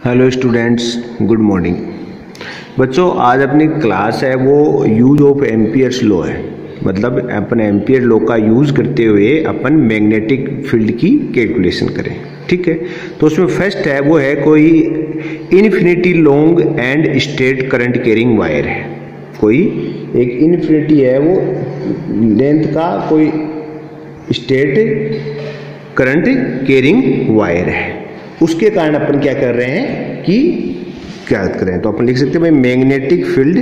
Hello students, good morning. बच्चों, आज अपनी क्लास है वो यूज ऑफ एम्पियर्स लॉ है। मतलब अपन एम्पियर लॉ का यूज करते हुए अपन मैग्नेटिक फील्ड की कैलकुलेशन करें। ठीक है, तो उसमें फर्स्ट है वो है कोई infinity long and straight current carrying wire है। कोई एक इन्फिनिटी है वो लेंथ का कोई स्ट्रेट करंट कैरिंग वायर है। उसके कारण अपन क्या कर रहे हैं कि क्या कर रहे हैं, तो अपन लिख सकते हैं भाई magnetic field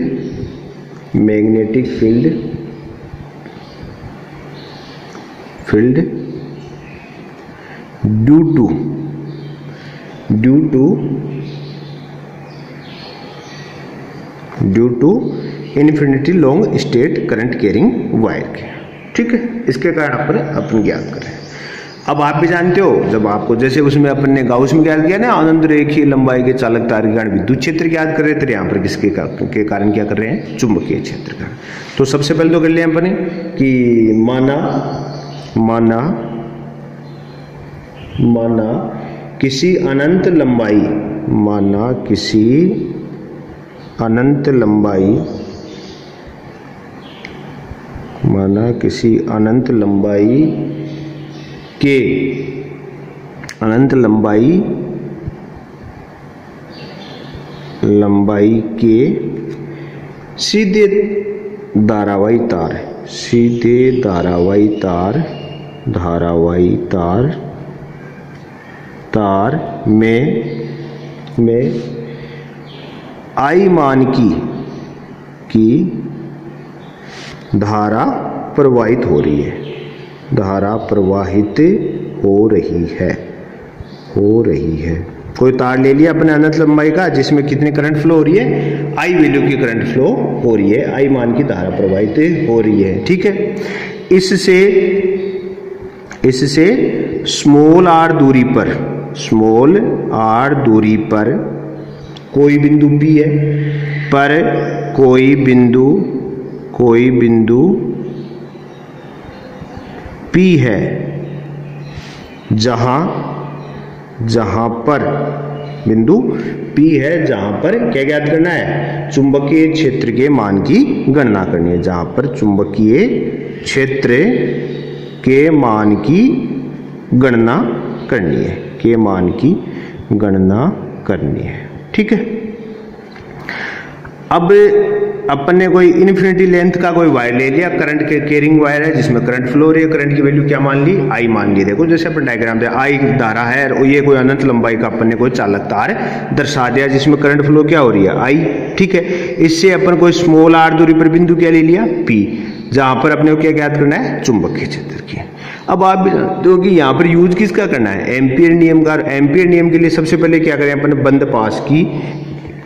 due to infinity long straight current carrying wire के। ठीक है, इसके कारण अपन ज्ञात करें। अब आप भी जानते हो, जब आपको जैसे उसमें अपन ने गाउस में ज्ञात किया ना, अनंत रेखीय लंबाई के चालक तार के कारण विद्युत क्षेत्र ज्ञात कर रहे थे, यहाँ पर किसके के कारण क्या कर रहे हैं, चुंबकीय क्षेत्र का। तो सबसे पहले तो कर लिया अपन कि माना किसी अनंत लंबाई के सीधे धारावाही तार में I मान की धारा प्रवाहित हो रही है। कोई तार ले लिया अपने अनंत लंबाई का जिसमें कितने करंट फ्लो हो रही है, I वैल्यू की करंट फ्लो हो रही है, I मान की धारा प्रवाहित हो रही है। ठीक है, इससे स्मॉल r दूरी पर कोई बिंदु P है, पर कोई बिंदु P है जहां पर बिंदु P है, जहां पर क्या ज्ञात करना है, चुंबकीय क्षेत्र के मान की गणना करनी है। जहां पर चुंबकीय क्षेत्र के मान की गणना करनी है। ठीक है, अब अपन ने कोई इन्फिनिटी लेंथ का कोई वायर ले लिया, करंट के कैरिंग वायर है जिसमें करंट फ्लो हो रही है। करंट की वैल्यू क्या मान ली, I मान ली। देखो जैसे अपन डायग्राम दे, I धारा है और ये कोई अनंत लंबाई का अपन ने कोई चालक तार दर्शा दिया जिसमें करंट फ्लो क्या हो रही है, I। ठीक है, इससे अपन कोई स्मॉल r दूरी पर बिंदु क्या ले लिया, P, जहां पर अपने को क्या ज्ञात करना है, चुंबकीय क्षेत्र की। अब आप भी जानते हो कि यहाँ पर यूज किसका करना है, एम्पियर नियम का। एम्पियर नियम के लिए सबसे पहले क्या करें, अपन बंद पास की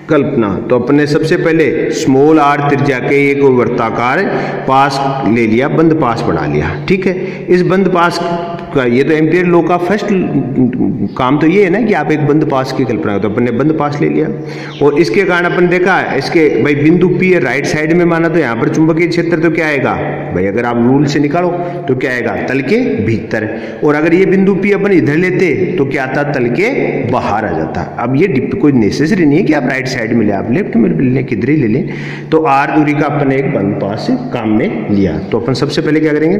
कल्पना। तो अपने सबसे पहले स्मॉल r त्रिज्या के एक वर्ताकार पास ले लिया, बंद पास बना लिया। ठीक है, इस बंद पास का ये तो एम्पियर लॉ का फर्स्ट काम तो ये है ना कि आप एक बंद पास की कल्पना करो। तो अपन ने बंद पास ले लिया और इसके कारण अपन देखा इसके भाई बिंदु P है राइट साइड में माना, तो यहाँ पर चुंबकीय क्षेत्र तो क्या आएगा भाई, अगर आप रूल से निकालो तो क्या आएगा, तल के भीतर। और अगर ये बिंदु P अपन इधर लेते तो क्या आता, तल के बाहर आ जाता। अब ये कोई नेसेसरी नहीं है कि आप राइट साइड में ले, आप लेफ्ट में ले लें, किधर ही ले लें। तो r दूरी का अपन एक बंद पास काम में लिया। तो अपन सबसे पहले क्या करेंगे,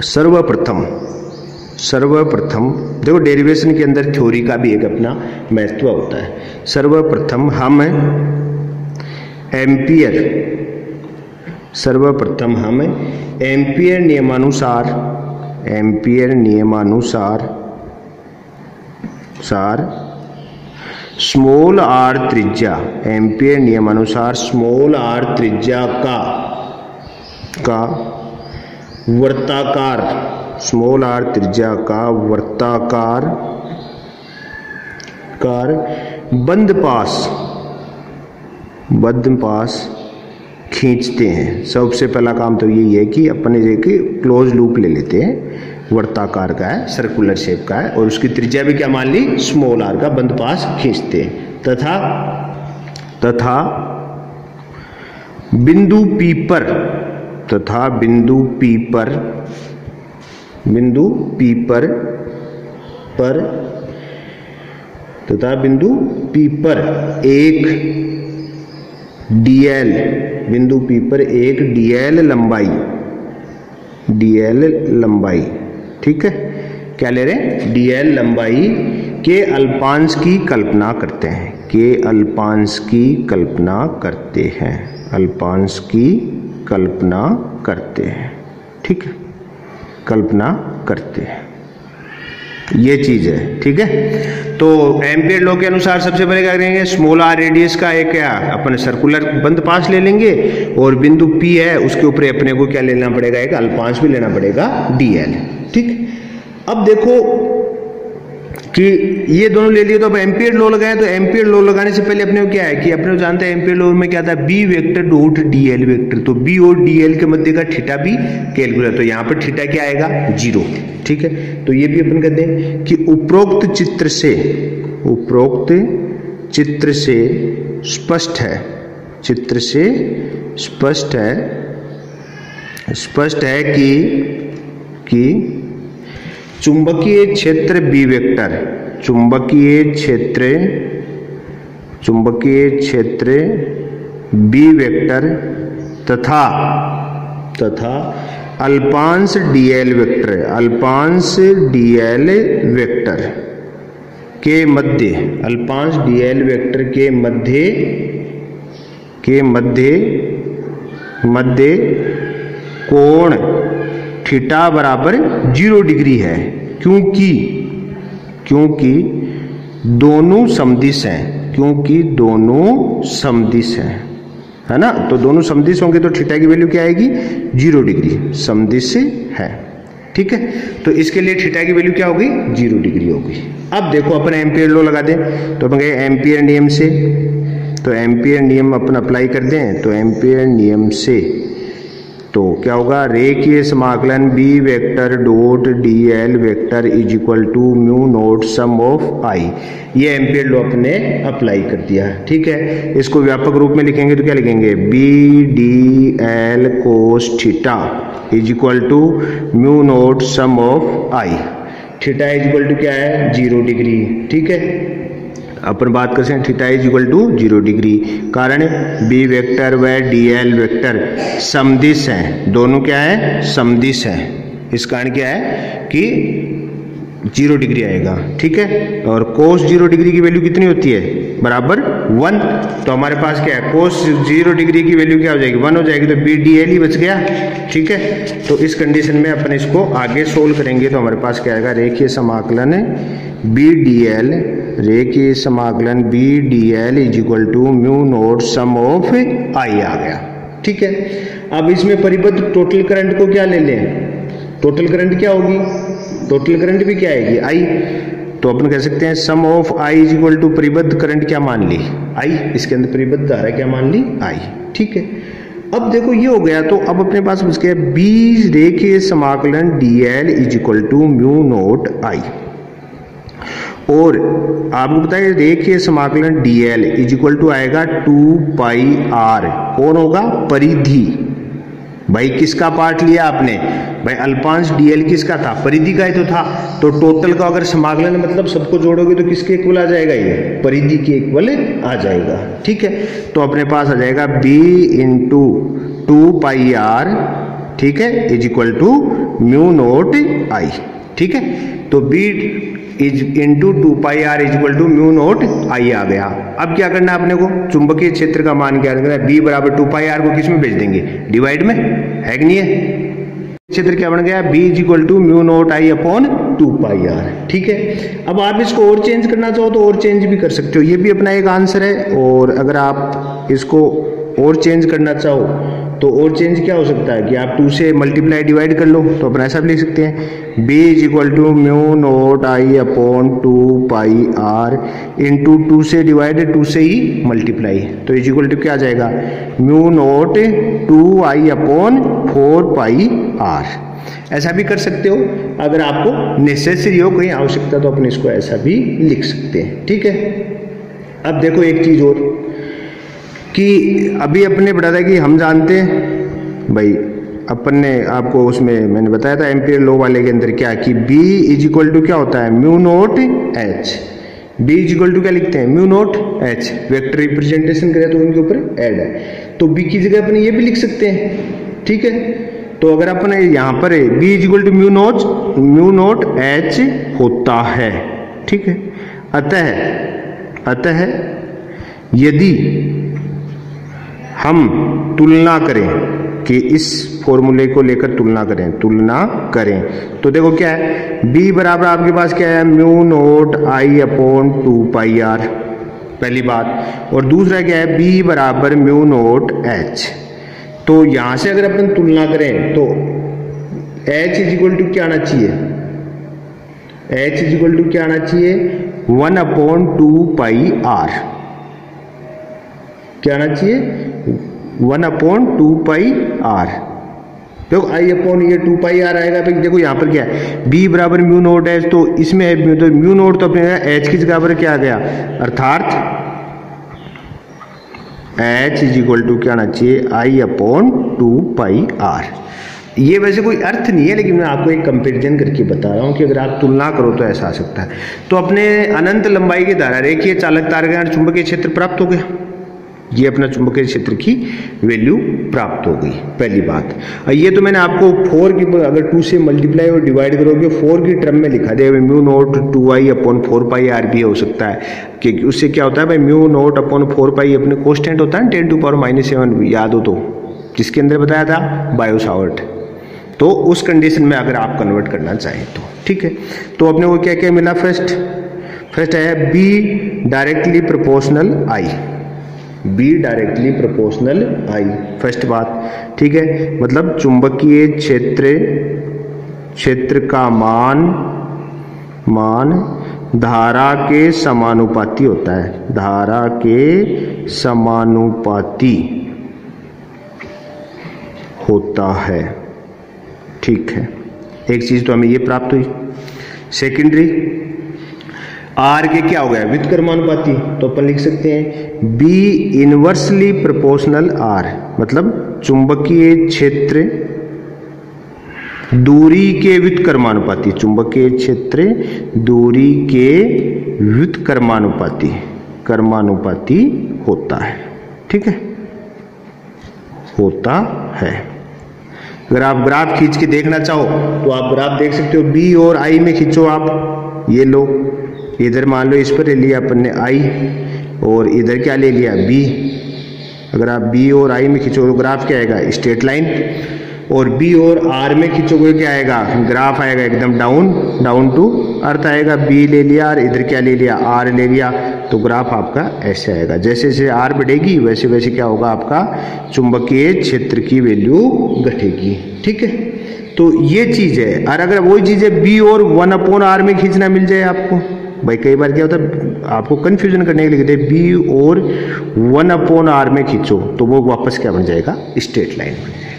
सर्वप्रथम देखो डेरिवेशन के अंदर थ्योरी का भी एक अपना महत्व होता है। सर्वप्रथम हम एम्पियर नियमानुसार स्मॉल r त्रिज्या, एम्पियर नियमानुसार स्मॉल r त्रिज्या का वर्ताकार, स्मॉल r त्रिज्या का वर्ताकार बंद पास खींचते हैं। सबसे पहला काम तो यही है कि अपन एक क्लोज लूप ले लेते हैं, वर्ताकार का है, सर्कुलर शेप का है, और उसकी त्रिज्या भी क्या मान ली, स्मॉल r का बंद पास खींचते हैं। तथा बिंदु P पर तथा बिंदु P पर तथा बिंदु P पर एक dl, बिंदु P पर एक dl लंबाई, ठीक है, क्या ले रहे हैं, dl लंबाई के अल्पांश की कल्पना करते हैं, के अल्पांश की कल्पना करते हैं, अल्पांश की कल्पना करते हैं, ठीक है, कल्पना करते हैं, ये चीज है, ठीक है। तो एम्पियर लॉ के अनुसार सबसे पहले क्या करेंगे, स्मॉल r रेडियस का एक क्या अपन सर्कुलर बंद पास ले लेंगे और बिंदु P है उसके ऊपर अपने को क्या लेना पड़ेगा, एक अल्पांश भी लेना पड़ेगा dl, ठीक। अब देखो कि ये दोनों ले लिए, तो अब एम्पियर लॉ लगाए, तो एम्पियर लॉ लगाने से पहले अपने को क्या है कि अपने को जानते हैं एम्पियर लॉ में क्या था, B vector dot D L vector, तो बी और डीएल के मध्य का थीटा भी कैलकुलेट, तो यहाँ पर थीटा क्या आएगा, 0, ठीक है। तो ये भी अपन कहते हैं कि उपरोक्त चित्र से स्पष्ट है, चित्र से स्पष्ट है कि चुंबकीय क्षेत्र बी वेक्टर, चुंबकीय क्षेत्र बी वेक्टर तथा अल्पांश डीएल वेक्टर के मध्य, अल्पांश डीएल वेक्टर के मध्य कोण थीटा बराबर 0 डिग्री है, क्योंकि दोनों समदिश हैं, है ना। तो दोनों समदिश होंगे तो थीटा की वैल्यू क्या आएगी, 0 डिग्री, समदिश है, ठीक है। तो इसके लिए थीटा की वैल्यू क्या होगी, 0 डिग्री होगी। अब देखो अपन एम्पियर लॉ लगा दें, तो अपन गए एम्पियर नियम से, तो एम्पियर नियम अपन अप्लाई कर दें, तो एम्पियर नियम से तो क्या होगा, रेखीय समाकलन B vector dot D L vector is equal to mu naught sum of I, ये एम्पियर लॉ अपने अप्लाई कर दिया, ठीक है। इसको व्यापक रूप में लिखेंगे तो क्या लिखेंगे, B D L cos theta is equal to mu naught sum of I, theta is equal to क्या है, 0 डिग्री, ठीक है। अपन बात करते हैं theta is equal to 0 degree, कारण बी वेक्टर व डीएल वेक्टर समदिश हैं, दोनों क्या है, समदिश हैं, इस कारण क्या है कि 0 डिग्री आएगा, ठीक है। और कोस 0 डिग्री की वैल्यू कितनी होती है, बराबर 1, तो हमारे पास क्या है, कोस 0 डिग्री की वैल्यू क्या हो जाएगी, 1 हो जाएगी, तो बी डी एल ही बच गया, ठीक है। तो इस कंडीशन में अपन इसको आगे सोल्व करेंगे तो हमारे पास क्या आएगा, रेखीय समाकलन बी डी एल, रेखीय समाकलन B D L is equal to mu naught sum of I आ गया, ठीक है। अब इसमें परिबद्ध टोटल करंट को क्या ले लें, टोटल करंट क्या होगी, टोटल करंट भी क्या आएगी, आई, तो अपन कह सकते हैं sum of I is equal to परिबद्ध करंट क्या मान ली, आई, इसके अंदर परिबद्ध धारा क्या मान ली, आई, ठीक है। अब देखो ये हो गया, तो अब अपने पास बच गया बी रेखीय समाकलन D L is equal to mu naught I, और आपको पता है रेखीय समाकलन dl इज इक्वल टू आएगा 2 पाई r, कौन होगा, परिधि, भाई किसका पार्ट लिया आपने, भाई अल्पांश dl किसका था, परिधि का ही तो था, तो टोटल का अगर समाकलन मतलब सबको जोड़ोगे तो किसके इक्वल आ जाएगा, ये परिधि के इक्वल आ जाएगा, ठीक है। तो अपने पास आ जाएगा b इंटू 2 पाई r, ठीक है, is equal to mu naught I, ठीक है। तो b is into 2 pi R is equal to mu naught I आ गया। अब क्या करना है अपने को, चुंबकीय क्षेत्र का मान क्या करना है, बी बराबर 2 पाई आर को किस में भेज देंगे, डिवाइड में, है कि नहीं है। क्षेत्र क्या बन गया, B is equal to mu naught I upon 2 pi R, ठीक है। अब आप इसको और चेंज करना चाहो तो और चेंज भी कर सकते हो, ये भी अपना एक आंसर है, और अगर आप इसको और चेंज करना चाहो तो और चेंज क्या हो सकता है कि आप 2 से मल्टीप्लाई डिवाइड कर लो, तो अपन ऐसा भी लिख सकते हैं b is equal to mu naught I upon 2 pi R into 2 से डिवाइड 2 से ही मल्टीप्लाई, तो इज इक्वल टू क्या आ जाएगा, mu naught 2 I upon 4 pi R. ऐसा भी कर सकते हो, अगर आपको नेसेसरी हो, कोई आवश्यकता, तो अपन इसको ऐसा भी लिख सकते हैं, ठीक है। अब देखो एक चीज और कि अभी अपने बताया कि हम जानते हैं भाई, अपन ने आपको उसमें मैंने बताया था एम्पियर लॉ वाले के अंदर क्या कि B इज इक्वल टू क्या होता है, mu naught H, B is equal to क्या लिखते हैं, mu naught H, vector representation करें तो उनके ऊपर ऐड है, तो बी की जगह अपन ये भी लिख सकते हैं, ठीक है। तो अगर अपन यहां पर है B is equal to mu naught H होता है, ठीक है। अतः यदि हम तुलना करें कि इस फॉर्मूले को लेकर तुलना करें तो देखो क्या है, b बराबर आपके पास क्या है, mu naught I upon 2 pi R, पहली बात। और दूसरा क्या है, b बराबर म्यू नोट h। तो यहां से अगर अपन तुलना करें तो h इज इक्वल टू क्या आना चाहिए, h इज इक्वल टू क्या आना चाहिए, 1 अपॉन 2 पाई आर, क्या आना चाहिए, 1 अपॉन 2 पाई आर। देखो आई अपॉन ये 2 पाई आर आएगा। भाई देखो यहाँ पर क्या है, b बराबर म्यू नोट एच, तो इसमें है तो म्यू नोट तो अपने एच की जगह पर क्या आ गया, अर्थात h इज इक्वल टू क्या आना चाहिए, आई अपॉन 2 पाई आर। ये वैसे कोई अर्थ नहीं है, लेकिन मैं आपको एक कंपैरिजन करके बता रहा हूं कि अगर आप तुलना करो तो ऐसा आ सकता है। तो अपने अनंत लंबाई के धारा रेखीय चालक तार के चुंबकीय क्षेत्र प्राप्त हो गया, ये अपना चुंबकीय क्षेत्र की वैल्यू प्राप्त हो गई, पहली बात। ये तो मैंने आपको 4 की अगर 2 से मल्टीप्लाई और डिवाइड करोगे 4 की टर्म में लिखा दिया, mu naught 2i upon 4 pi R भी हो सकता है, क्योंकि उससे क्या होता है भाई, म्यू नोट अपॉन 4 पाई अपने कोस्टेंट होता है 10⁻⁻⁷ याद हो तो, जिसके अंदर बताया था बायो सावर्ट। तो उस कंडीशन में अगर आप कन्वर्ट करना चाहें तो ठीक है। तो अपने को क्या क्या मिला, फर्स्ट है be directly proportional I, be directly proportional I, first बात, ठीक है। मतलब चुंबकीय क्षेत्र का मान धारा के समानुपाती होता है, धारा के समानुपाती होता है, ठीक है। एक चीज तो हमें ये प्राप्त हुई। सेकेंडरी आर के क्या हो गया, व्युत्क्रमानुपाती, तो अपन लिख सकते हैं बी इनवर्सली प्रोपोर्शनल आर, मतलब चुंबकीय क्षेत्र दूरी के व्युत्क्रमानुपाती, चुंबकीय क्षेत्र दूरी के व्युत्क्रमानुपाती होता है, ठीक है, होता है। अगर आप ग्राफ खींच के देखना चाहो तो आप ग्राफ देख सकते हो, बी और आई में खींचो आप, ये लो, इधर मान लो इस पर ले लिया अपन ने आई और इधर क्या ले लिया बी। अगर आप बी और आई में खींचोगे तो ग्राफ क्या आएगा, स्ट्रेट लाइन, और बी और आर में खींचोगे क्या आएगा, ग्राफ आएगा एकदम डाउन टू अर्थ आएगा। बी ले लिया और इधर क्या ले लिया, आर ले लिया, तो ग्राफ आपका ऐसे आएगा। जैसे जैसे आर बढ़ेगी वैसे वैसे क्या होगा, आपका चुंबकीय क्षेत्र की वैल्यू घटेगी, ठीक है। तो ये चीज है। और अगर वही चीज है बी और 1/r में खींचना मिल जाए आपको, भाई कई बार क्या होता है आपको कंफ्यूजन करने के लिए कहते हैं बी और 1/r में खींचो, तो वो वापस क्या बन जाएगा, स्ट्रेट लाइन बन जाएगा।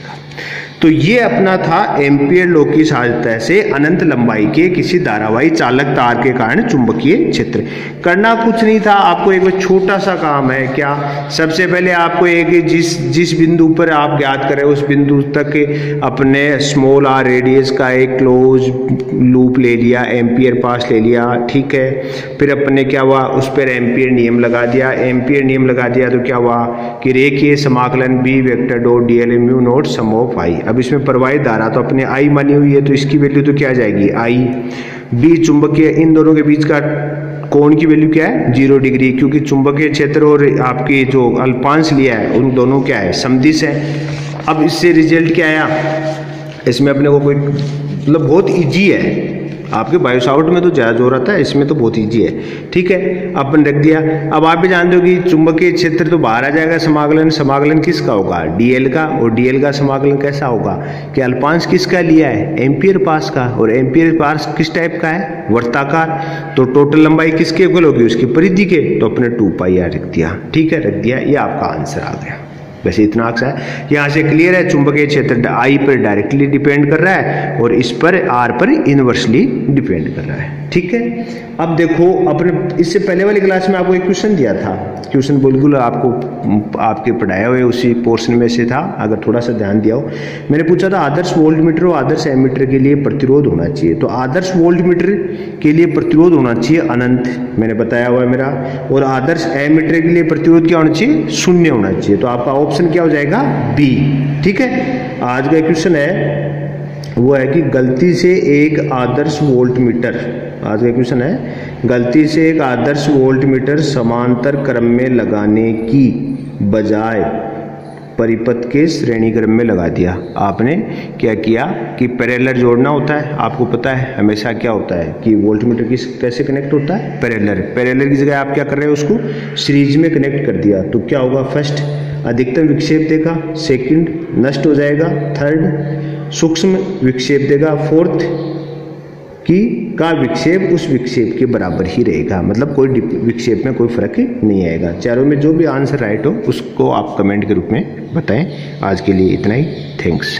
तो ये अपना था एम्पियर लॉ की सहायता से अनंत लंबाई के किसी धारावाही चालक तार के कारण चुंबकीय क्षेत्र। करना कुछ नहीं था, आपको एक छोटा सा काम है। क्या, सबसे पहले आपको एक जिस बिंदु पर आप ज्ञात करें उस बिंदु तक अपने स्मॉल आर रेडियस का एक क्लोज लूप ले लिया, एम्पियर पास ले लिया, ठीक है। फिर अपने क्या हुआ, उस पर एम्पियर नियम लगा दिया। एम्पियर नियम लगा दिया तो क्या हुआ कि रेखीय समाकलन B vector dot D L mu naught sum of I. अब इसमें प्रवाहित धारा तो अपने आई मानी हुई है, तो इसकी वैल्यू तो क्या आ जाएगी, आई। बी चुंबकीय, इन दोनों के बीच का कोण की वैल्यू क्या है, 0 डिग्री, क्योंकि चुंबकीय क्षेत्र और आपकी जो अल्पांश लिया है उन दोनों क्या है, समदिश है। अब इससे रिजल्ट क्या आया, इसमें अपने को कोई मतलब बहुत इजी है। आपके बायो सावर्ट में तो ज्यादा जोर आता है, इसमें तो बहुत इजी है, ठीक है। अपन रख दिया। अब आप भी जानते हो कि चुंबकीय क्षेत्र तो बाहर आ जाएगा, समाकलन किसका होगा, डीएल का। और डीएल का समाकलन कैसा होगा कि अल्पांश किसका लिया है, एम्पियर पास का, और एम्पियर पास किस टाइप का है, वर्ताकार। तो टोटल लंबाई किसके इक्वल होगी, उसकी परिधि के, तो अपने 2 पाई आर रख दिया, ठीक है, रख दिया। ये आपका आंसर आ गया। वैसे इतना अक्स है, यहाँ से क्लियर है चुंबकीय क्षेत्र आई पर डायरेक्टली डिपेंड कर रहा है और इस पर आर पर इनवर्सली डिपेंड कर रहा है। ठीक है, अब देखो अपने इससे पहले वाली क्लास में आपको एक क्वेश्चन दिया था, क्वेश्चन बिल्कुल आपको आपके पढ़ाए हुए उसी पोर्शन में से था, अगर थोड़ा सा ध्यान दिया हो। मैंने पूछा था आदर्श वोल्टमीटर और आदर्श एमीटर के लिए प्रतिरोध होना चाहिए, तो आदर्श वोल्टमीटर के लिए प्रतिरोध होना चाहिए अनंत, मैंने बताया हुआ है मेरा, और आदर्श एमीटर के लिए प्रतिरोध क्या होना चाहिए, शून्य होना चाहिए। तो आपका ऑप्शन क्या हो जाएगा, बी। ठीक है, आज का क्वेश्चन है वो है कि गलती से एक आदर्श वोल्टमीटर, आज का क्वेश्चन है गलती से एक आदर्श वोल्टमीटर समांतर क्रम में लगाने की बजाय परिपथ के श्रेणी क्रम में लगा दिया। आपने क्या किया कि पैरेलल जोड़ना होता है, आपको पता है हमेशा क्या होता है कि वोल्टमीटर किस कैसे कनेक्ट होता है, पैरेलल की जगह आप क्या कर रहे हैं उसको सीरीज में कनेक्ट कर दिया। तो क्या होगा, फर्स्ट अधिकतम विक्षेप देगा, सेकंड नष्ट हो जाएगा, थर्ड सूक्ष्म विक्षेप देगा, फोर्थ की का विक्षेप उस विक्षेप के बराबर ही रहेगा, मतलब कोई विक्षेप में कोई फर्क नहीं आएगा। चारों में जो भी आंसर राइट हो उसको आप कमेंट के रूप में बताएं। आज के लिए इतना ही, थैंक्स।